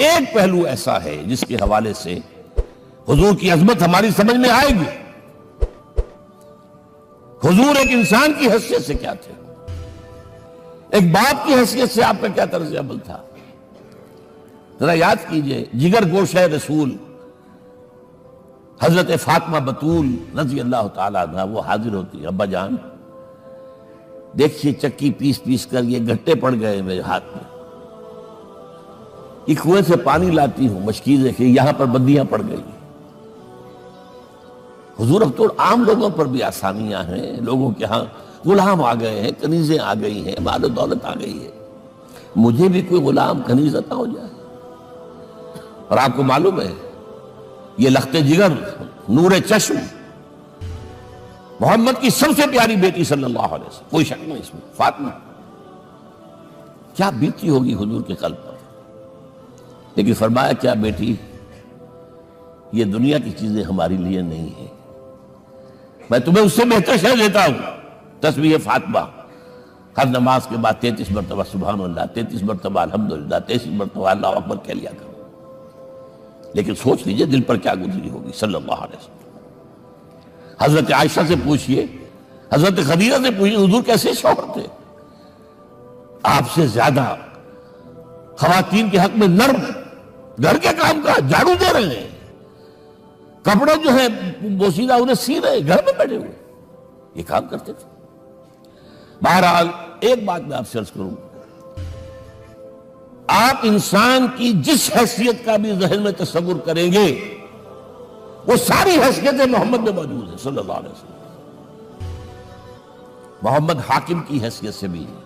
ایک پہلو ایسا ہے جس کے حوالے سے حضور کی عظمت ہماری سمجھ میں آئے گی. حضور ایک انسان کی حیثیت سے کیا تھے, ایک باپ کی حیثیت سے آپ کا کیا طرز عمل تھا. ذرا یاد کیجئے, جگر گوشہ رسول حضرت فاطمہ بطول رضی اللہ تعالیٰ عنہ وہ حاضر ہوتی, ابا جان دیکھیے چکی پیس پیس کر یہ گھٹے پڑ گئے میرے ہاتھ میں, یہ کنویں سے پانی لاتی ہوں, مشکیزیں کہ یہاں پر بندیاں پڑ گئی. حضور اب تو عام لوگوں پر بھی آسانیاں ہیں, لوگوں کے ہاں غلام آ گئے ہیں, کنیزیں آ گئی ہیں, مال و دولت آ گئی ہے, مجھے بھی کوئی غلام کنیز عطا ہو جائے. اور آپ کو معلوم ہے یہ لخت جگر نور چشم محمد کی سب سے پیاری بیٹی صلی اللہ علیہ وسلم, کوئی شک نہیں اس میں, فاطمہ, کیا بیتی ہوگی حضور کے قلب پر. لیکن فرمایا کیا بیٹی, یہ دنیا کی چیزیں ہماری لیے نہیں ہیں, میں تمہیں اس سے بہتر شے دیتا ہوں. تسبیح فاطمہ ہر نماز کے بعد 33 مرتبہ سبحان اللہ, 33 مرتبہ الحمدللہ, 33 مرتبہ اللہ اکبر کہہ لیا کرو. لیکن سوچ لیجئے دل پر کیا گزری ہوگی صلی اللہ علیہ وسلم. حضرت عائشہ سے پوچھئے, حضرت خدیجہ سے پوچھئے, حضور کیسے شوہر تھے, آپ سے زیادہ خواتین کے حق میں نرم, گھر کے کام کا جھاڑو دے رہے ہیں, کپڑے جو ہیں بوسیدہ انہیں سی رہے, گھر میں بیٹھے ہوئے یہ کام کرتے تھے. بہرحال ایک بات میں آپ سے عرض کروں, آپ انسان کی جس حیثیت کا بھی ذہن میں تصور کریں گے وہ ساری حیثیتیں محمد میں موجود ہیں صلی اللہ علیہ وسلم. محمد حاکم کی حیثیت سے بھی ہے,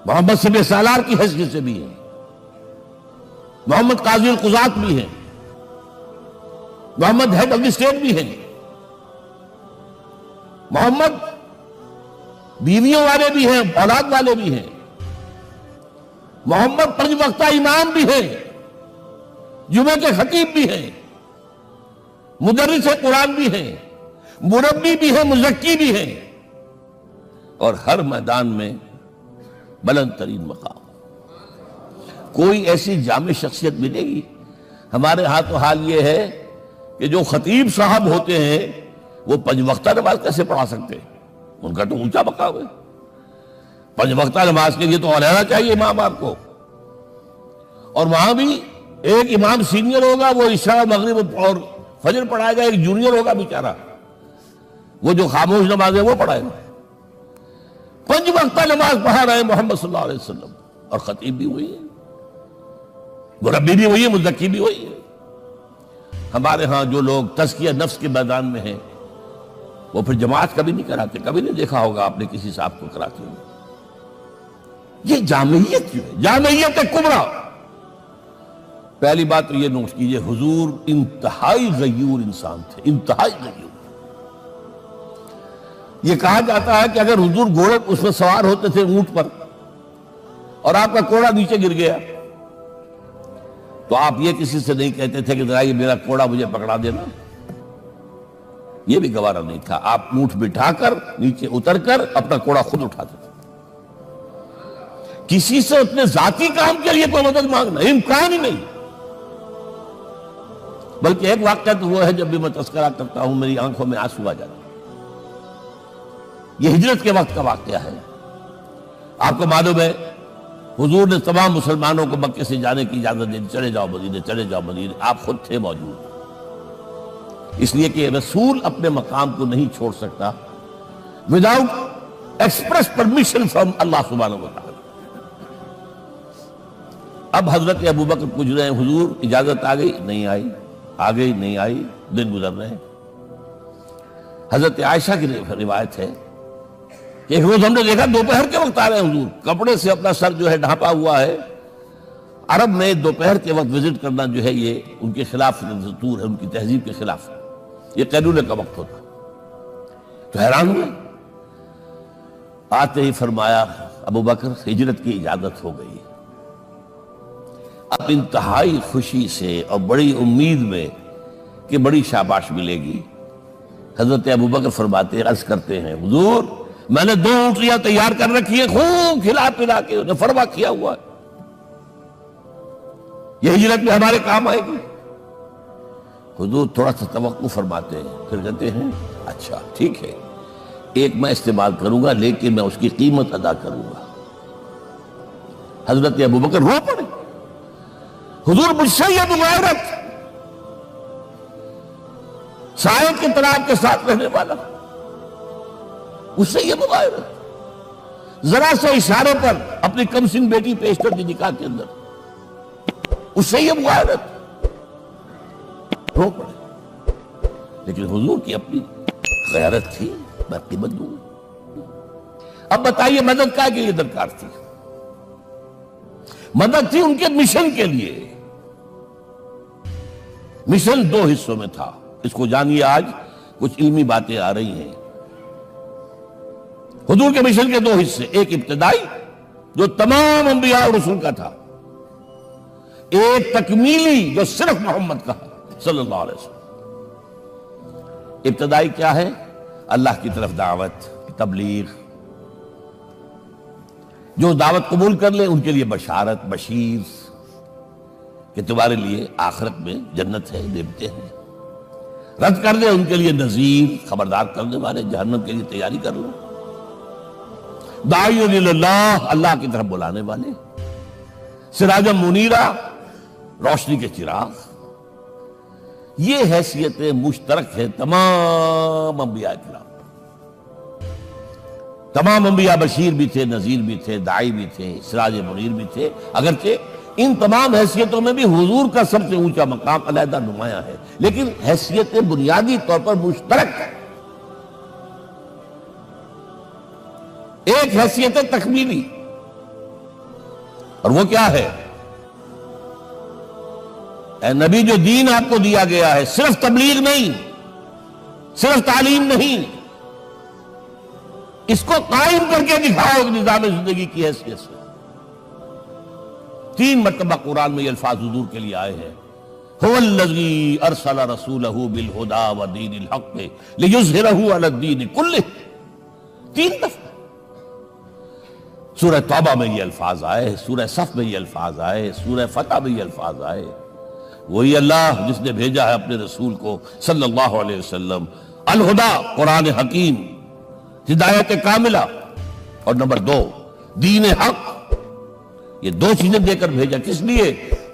محمد سب سالار کی حیثیت سے بھی ہے, محمد قاضی القضات بھی ہیں, محمد ہیڈ آف دی اسٹیٹ بھی ہیں, محمد بیویوں والے بھی ہیں, اولاد والے بھی ہیں, محمد 5 وقتہ امام بھی ہیں, جمعہ کے خطیب بھی ہیں, مدرس قرآن بھی ہیں, مربی بھی ہیں, مزکی بھی ہیں, اور ہر میدان میں بلند ترین مقام. کوئی ایسی جامع شخصیت ملے گی؟ ہمارے ہاں تو حال یہ ہے کہ جو خطیب صاحب ہوتے ہیں وہ 5 وقتہ نماز کیسے پڑھا سکتے ہیں, ان کا تو اونچا مقام ہے. 5 وقتہ نماز کے لیے تو علیحدہ چاہیے امام آپ کو, اور وہاں بھی ایک امام سینئر ہوگا, وہ عشاء مغرب اور فجر پڑھائے گا, ایک جونیئر ہوگا بیچارہ, وہ جو خاموش نماز ہے وہ پڑھائے گا. 5 وقتہ نماز پڑھا رہے محمد صلی اللہ علیہ وسلم, اور خطیب بھی وہی ہے, مربی بھی وہی ہے, مزکی بھی وہی ہے. ہمارے ہاں جو لوگ تزکیہ نفس کے میدان میں ہیں وہ پھر جماعت کبھی نہیں کراتے, کبھی نہیں دیکھا ہوگا آپ نے کسی صاحب کو کراتے ہوئے. یہ جامعیت کیوں ہے, جامعیت کبریٰ. پہلی بات تو یہ نوٹ کیجئے, حضور انتہائی غیور انسان تھے, انتہائی غیور. یہ کہا جاتا ہے کہ اگر حضور گھوڑے اس میں سوار ہوتے تھے اونٹ پر, اور آپ کا کوڑا نیچے گر گیا, تو آپ یہ کسی سے نہیں کہتے تھے کہ ذرا یہ میرا کوڑا مجھے پکڑا دینا, یہ بھی گوارا نہیں تھا. آپ اونٹ بٹھا کر نیچے اتر کر اپنا کوڑا خود اٹھاتے تھے. کسی سے اپنے ذاتی کام کے لیے کوئی مدد مانگنا امکان ہی نہیں. بلکہ ایک واقعہ تو وہ ہے جب بھی میں تذکرہ کرتا ہوں میری آنکھوں میں آنسو آ جاتے ہیں. یہ ہجرت کے وقت کا واقعہ ہے. آپ کو معلوم ہے حضور نے تمام مسلمانوں کو مکے سے جانے کی اجازت دی, چلے جاؤ مدینے, چلے جاؤ مدینے. آپ خود تھے موجود, اس لیے کہ رسول اپنے مقام کو نہیں چھوڑ سکتا وداؤٹ ایکسپریس پرمیشن فرام اللہ سبحانہ و تعالی. اب حضرت ابوبکر پوچھ رہے ہیں حضور اجازت آ گئی نہیں آئی, آ گئی نہیں آئی, دن گزر رہے ہیں. حضرت عائشہ کی روایت ہے کہ ایک روز ہم نے دیکھا دوپہر کے وقت آ رہے ہیں حضور, کپڑے سے اپنا سر جو ہے ڈھانپا ہوا ہے. عرب میں دوپہر کے وقت وزٹ کرنا جو ہے یہ ان کے خلاف دستور ہے, ان کی تہذیب کے خلاف, یہ قیلولے کا وقت ہوتا. تو حیران ہوئے, آتے ہی فرمایا ابوبکر ہجرت کی اجازت ہو گئی. اب انتہائی خوشی سے اور بڑی امید میں کہ بڑی شاباش ملے گی, حضرت ابوبکر فرماتے عرض کرتے ہیں حضور میں نے 2 اونٹیاں تیار کر رکھی ہیں, خوب کھلا پلا کے انہیں فرما کیا ہوا ہے. یہ ہجرت میں ہمارے کام آئے گی؟ حضور تھوڑا سا توقع فرماتے ہیں، پھر کہتے ہیں اچھا ٹھیک ہے، ایک میں استعمال کروں گا لیکن میں اس کی قیمت ادا کروں گا۔ حضرت ابوبکر رو پڑے، حضور مجھ سے یہ مغایرت، سائے کے تناب کے ساتھ رہنے والا، اس سے یہ مغایرت، ذرا سے اشارے پر اپنی کم سن بیٹی پیش کر دی نکاح کے اندر، اس سے یہ مغایرت، رو پڑے۔ لیکن حضور کی اپنی غیرت تھی، میں قیمت دوں۔ اب بتائیے مدد کا کے لیے درکار تھی؟ مدد تھی ان کے مشن کے لیے۔ مشن دو حصوں میں تھا، اس کو جانیے، آج کچھ علمی باتیں آ رہی ہیں۔ حضور کے مشن کے دو حصے، ایک ابتدائی جو تمام انبیاء اور رسول کا تھا، ایک تکمیلی جو صرف محمد کا صلی اللہ علیہ وسلم۔ ابتدائی کیا ہے؟ اللہ کی طرف دعوت، تبلیغ۔ جو دعوت قبول کر لے ان کے لیے بشارت، بشیر کہ تمہارے لیے آخرت میں جنت ہے، نعمتیں ہیں۔ رد کر دے ان کے لیے نذیر، خبردار کرنے والے، جہنم کے لیے تیاری کر لو۔ داعی اللہ، اللہ کی طرف بلانے والے، سراجا منیرا، روشنی کے چراغ۔ یہ حیثیت مشترک ہے تمام انبیاء کرام۔ تمام انبیاء بشیر بھی تھے، نذیر بھی تھے، داعی بھی تھے، سراج منیر بھی تھے، اگرچہ ان تمام حیثیتوں میں بھی حضور کا سب سے اونچا مقام علیحدہ نمایاں ہے، لیکن حیثیت بنیادی طور پر مشترک ہے۔ ایک حیثیت تکمیلی، اور وہ کیا ہے؟ اے نبی، جو دین آپ کو دیا گیا ہے صرف تبلیغ نہیں، صرف تعلیم نہیں، اس کو قائم کر کے دکھاؤ نظام زندگی کی حیثیت سے۔ 3 مرتبہ قرآن میں یہ الفاظ حضور کے لیے آئے ہیں، هو الذی ارسل رسولہ بالہدی ودین الحق لیظہرہ علی الدین کلہ۔ 3 دفعہ سورہ توبہ میں یہ الفاظ آئے، سورہ صف میں یہ الفاظ آئے، سورہ فتح میں یہ الفاظ آئے۔ وہی اللہ جس نے بھیجا ہے اپنے رسول کو صلی اللہ علیہ وسلم، الہدا، قرآن حکیم، ہدایت کاملہ، اور نمبر 2 دین حق۔ یہ 2 چیزیں دے کر بھیجا، کس لیے؟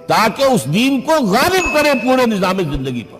تاکہ اس دین کو غالب کرے پورے نظام زندگی پر۔